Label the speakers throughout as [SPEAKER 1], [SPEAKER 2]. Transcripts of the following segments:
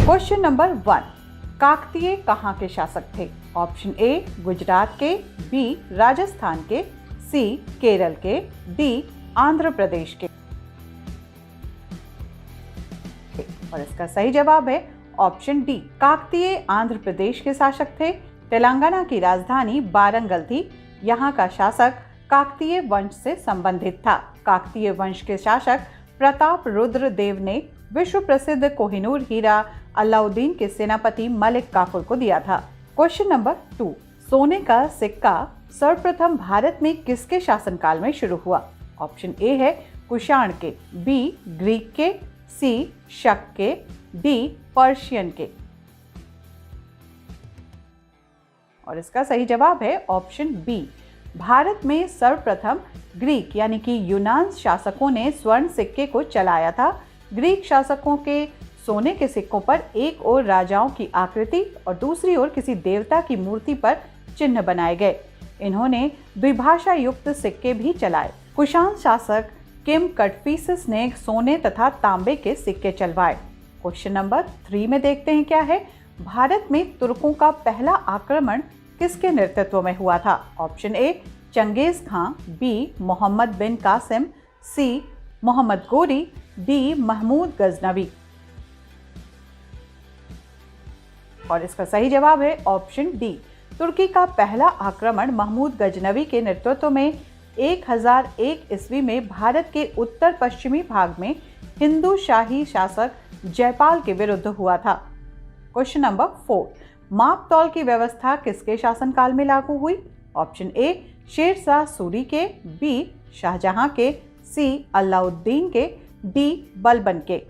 [SPEAKER 1] Question number 1, Kakatiya कहाँ के शासक थे? ऑप्शन ए गुजरात के, बी राजस्थान के, सी केरल के, डी आंध्र प्रदेश के। और इसका सही जवाब है ऑप्शन डी, काकतीय आंध्र प्रदेश के शासक थे। तेलंगाना की राजधानी वारंगल थी। यहाँ का शासक काकतीय वंश से संबंधित था। काकतीय वंश के शासक प्रताप रुद्र देव ने विश्व प्रसिद्ध कोहिनूर हीरा अलाउद्दीन के सेनापति मलिक काफूर को दिया था। क्वेश्चन नंबर 2, सोने का सिक्का सर्वप्रथम भारत में किसके शासनकाल में शुरू हुआ? ऑप्शन ए है कुषाण के, बी ग्रीक के, सी शक के, डी पर्शियन के। और इसका सही जवाब है ऑप्शन बी, भारत में सर्वप्रथम ग्रीक यानी कि यूनान शासकों ने स्वर्ण सिक्के को चलाया था। ग्रीक शासकों के सोने के सिक्कों पर एक ओर राजाओं की आकृति और दूसरी ओर किसी देवता की मूर्ति पर चिन्ह बनाए गए। इन्होंने द्विभाषा युक्त सिक्के भी चलाए। कुषाण शासक किम कटफिसिस ने सोने तथा तांबे के सिक्के चलवाए। क्वेश्चन नंबर 3 में देखते हैं क्या है। भारत में तुर्कों का पहला आक्रमण किसके नेतृत्व में हुआ था? Option A Changez Khan, B Mohammad bin Qasim, C Mohammad Ghori, D Mahmood Ghaznavi. और इसका सही जवाब है ऑप्शन डी, तुर्की का पहला आक्रमण महमूद गजनवी के नेतृत्व में 1001 ईस्वी में भारत के उत्तर पश्चिमी भाग में हिंदू शाही शासक जयपाल के विरुद्ध हुआ था। क्वेश्चन नंबर 4, माप तौल की व्यवस्था किसके शासनकाल में लागू हुई? ऑप्शन ए शेरशाह सूरी के, बी शाहजहां के, सी अलाउद्दीन के, डी बलबन के।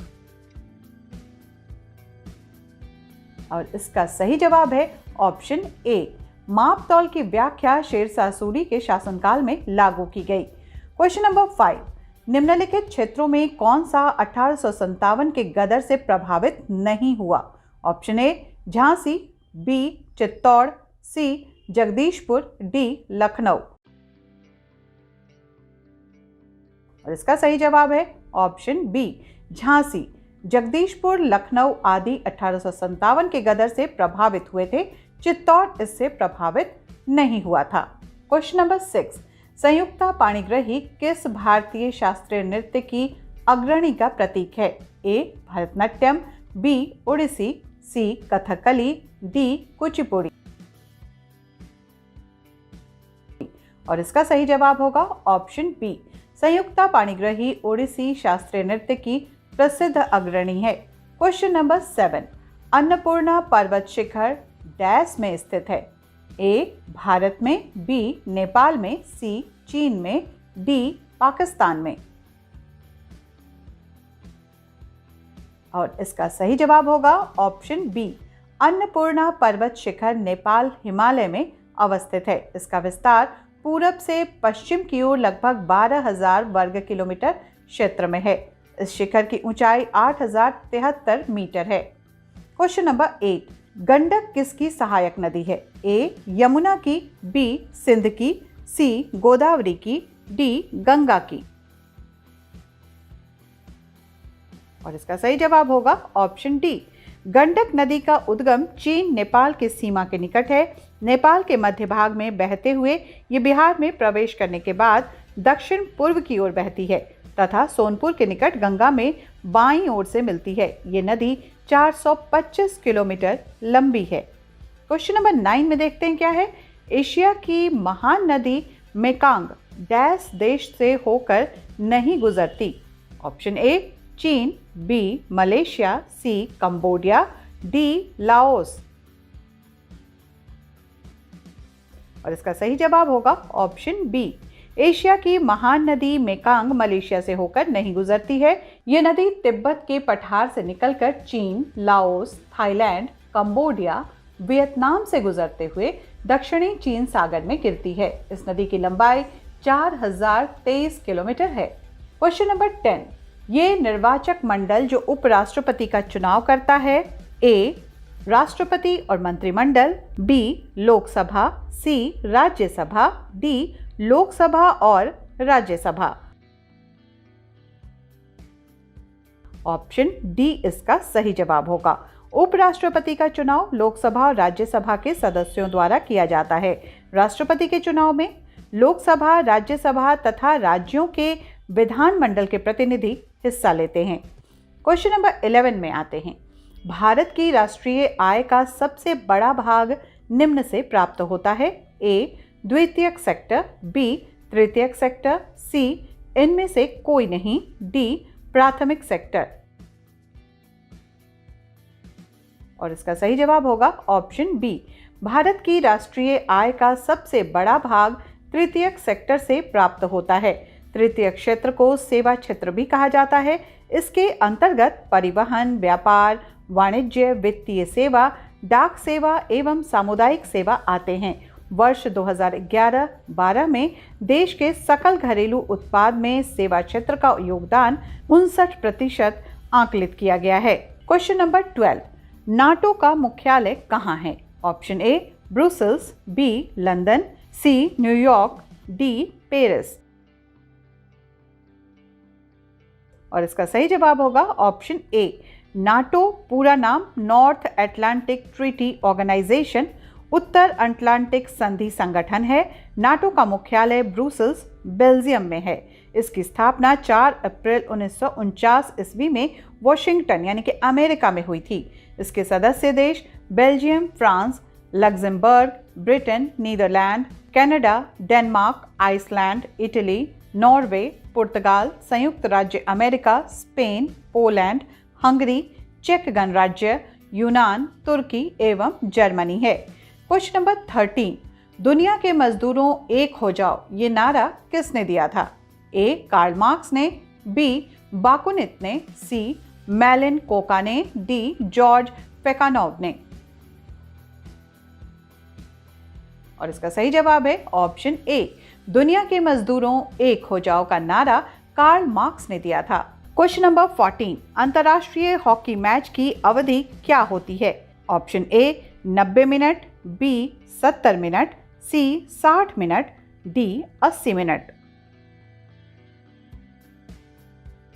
[SPEAKER 1] और इसका सही जवाब है ऑप्शन ए, माप तौल की व्याख्या शेरशाह सूरी के शासनकाल में लागू की गई। क्वेश्चन नंबर 5, निम्नलिखित क्षेत्रों में कौन सा 1857 के गदर से प्रभावित नहीं हुआ? Option A Jhansi, B Chittor, C Jagdishpur, D Lucknow. और इसका सही जवाब है ऑप्शन बी, झांसी। जगदीशपुर, लखनऊ आदि 1857 के गदर से प्रभावित हुए थे। चित्तौड़ इससे प्रभावित नहीं हुआ था। क्वेश्चन नंबर 6, संयुक्ता पाणिग्रही किस भारतीय शास्त्रीय नृत्य की अग्रणी का प्रतीक है? ए भरतनाट्यम, बी ओडिसी, सी कथकली, डी कुचिपुड़ी। और इसका सही जवाब होगा ऑप्शन बी, संयुक्ता पाणिग्रही ओडिसी शास्त्रीय नृत्य की प्रसिद्ध अग्रणी है। क्वेश्चन नंबर 7, अन्नपूर्णा पर्वत शिखर डैश में स्थित है? ए भारत में, बी नेपाल में, सी चीन में, डी पाकिस्तान में। और इसका सही जवाब होगा ऑप्शन बी, अन्नपूर्णा पर्वत शिखर नेपाल हिमालय में अवस्थित है। इसका विस्तार पूरब से पश्चिम की ओर लगभग 12,000 वर्ग किलोमीटर क्षेत्र में है। इस शिखर की ऊंचाई 8,073 मीटर है। क्वेश्चन नंबर 8, गंडक किसकी सहायक नदी है? ए यमुना की, बी सिंध की, सी गोदावरी की, डी गंगा की। और इसका सही जवाब होगा ऑप्शन डी, गंडक नदी का उद्गम चीन नेपाल के सीमा के निकट है। नेपाल के मध्य भाग में बहते हुए ये बिहार में प्रवेश करने के बाद दक्षिण पूर्व की ओर बहती है तथा सोनपुर के निकट गंगा में बाईं ओर से मिलती है। ये नदी 425 किलोमीटर लंबी है। क्वेश्चन नंबर 9 में देखते हैं क्या है। एशिया की महान नदी मेकांग डैश देश से होकर नहीं गुजरती? ऑप्शन ए चीन, बी मलेशिया, सी कंबोडिया, डी लाओस। और इसका सही जवाब होगा ऑप्शन बी, एशिया की महान नदी मेकांग मलेशिया से होकर नहीं गुजरती है। ये नदी तिब्बत के पठार से निकलकर चीन, लाओस, थाईलैंड, कंबोडिया, वियतनाम से गुजरते हुए दक्षिणी चीन सागर में गिरती है। इस नदी की लंबाई 4023 किलोमीटर है। क्वेश्चन नंबर 10, ये निर्वाचक मंडल जो उपराष्ट्रपति का चुनाव करता है? ए राष्ट्रपति और मंत्रिमंडल, बी लोकसभा, सी राज्यसभा, डी लोकसभा और राज्यसभा। ऑप्शन डी इसका सही जवाब होगा। उपराष्ट्रपति का चुनाव लोकसभा और राज्यसभा के सदस्यों द्वारा किया जाता है। राष्ट्रपति के चुनाव में लोकसभा, राज्यसभा तथा राज्यों के विधानमंडल के प्रतिनिधि हिस्सा लेते हैं। क्वेश्चन नंबर 11 में आते हैं। भारत की राष्ट्रीय आय का सबसे बड़ा भाग निम्न से प्राप्त होता है। ए, द्वितीयक सेक्टर, बी, तृतीयक सेक्टर, सी, इनमें से कोई नहीं, डी, प्राथमिक सेक्टर। और इसका सही जवाब होगा ऑप्शन बी। भारत की राष्ट्रीय आय का सबसे बड़ा भाग तृतीयक सेक्टर से प्राप्त होता है। तृतीयक क्षेत्र को सेवा क्षेत्र भी कहा जाता है। इसके अंतर्गत परिवहन, व्यापार, वाणिज्य, वित्तीय सेवा, डाक सेवा एवं सामुदायिक सेवा आते हैं। वर्ष 2011-12 में देश के सकल घरेलू उत्पाद में सेवा क्षेत्र का योगदान 59% आकलित किया गया है। Question number 12। नाटो का मुख्यालय कहाँ है? Option A, Brussels, B, London, C, New York, D, Paris. और इसका सही जवाब होगा ऑप्शन ए। नाटो पूरा नाम नॉर्थ अटलांटिक ट्रीटी ऑर्गेनाइजेशन, उत्तर अटलांटिक संधि संगठन है। नाटो का मुख्यालय ब्रुसेल्स, बेल्जियम में है। इसकी स्थापना 4 अप्रैल 1949 ईस्वी में वॉशिंगटन यानी कि अमेरिका में हुई थी। इसके सदस्य देश Belgium, France, Luxembourg, Britain, Netherland, Canada, Denmark, Iceland, Italy, Norway, पुर्तगाल, संयुक्त राज्य अमेरिका, स्पेन, पोलैंड, हंगरी, चेक गणराज्य, यूनान, तुर्की एवं जर्मनी है। Question number 13। दुनिया के मजदूरों एक हो जाओ ये नारा किसने दिया था? ए, कार्ल मार्क्स ने, बी, बाकुनित ने, सी, मैलिन कोका ने, डी, जॉर्ज पेकानोव ने। और इसका सही जवाब है ऑप्शन ए। दुनिया के मजदूरों एक हो जाओ का नारा कार्ल मार्क्स ने दिया था। Question number 14। अंतर्राष्ट्रीय हॉकी मैच की अवधि क्या होती है? Option A, 90 minute, B, 70 minute, C, 60 minute, D, 80 minute.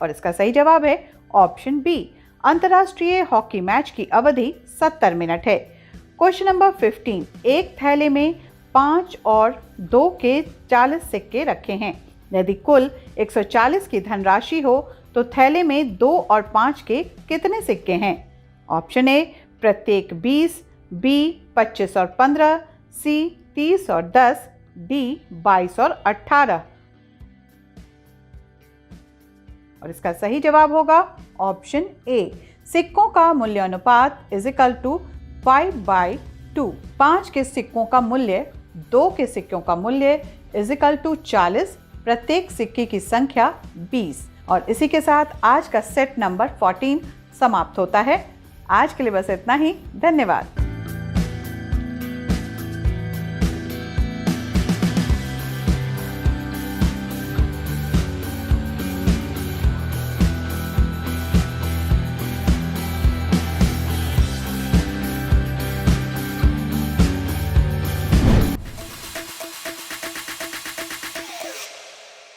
[SPEAKER 1] और इसका सही जवाब है ऑप्शन बी। अंतर्राष्ट्रीय हॉकी मैच की अवधि 70 मिनट है। Question number 15। एक थैले में 5 और 2 के 40 सिक्के रखे हैं। यदि कुल 140 की धनराशि हो तो थैले में 2 और 5 के कितने सिक्के हैं? ऑप्शन ए, प्रत्येक 20, बी, 25 और 15, सी, 30 और 10, डी, 22 और 18। और इसका सही जवाब होगा ऑप्शन ए। सिक्कों का मूल्य अनुपात = 5/2। 5 के सिक्कों का मूल्य 2 के सिक्कों का मूल्य = 40, प्रत्येक सिक्के की संख्या 20। और इसी के साथ आज का सेट नंबर 14 समाप्त होता है। आज के लिए बस इतना ही। धन्यवाद।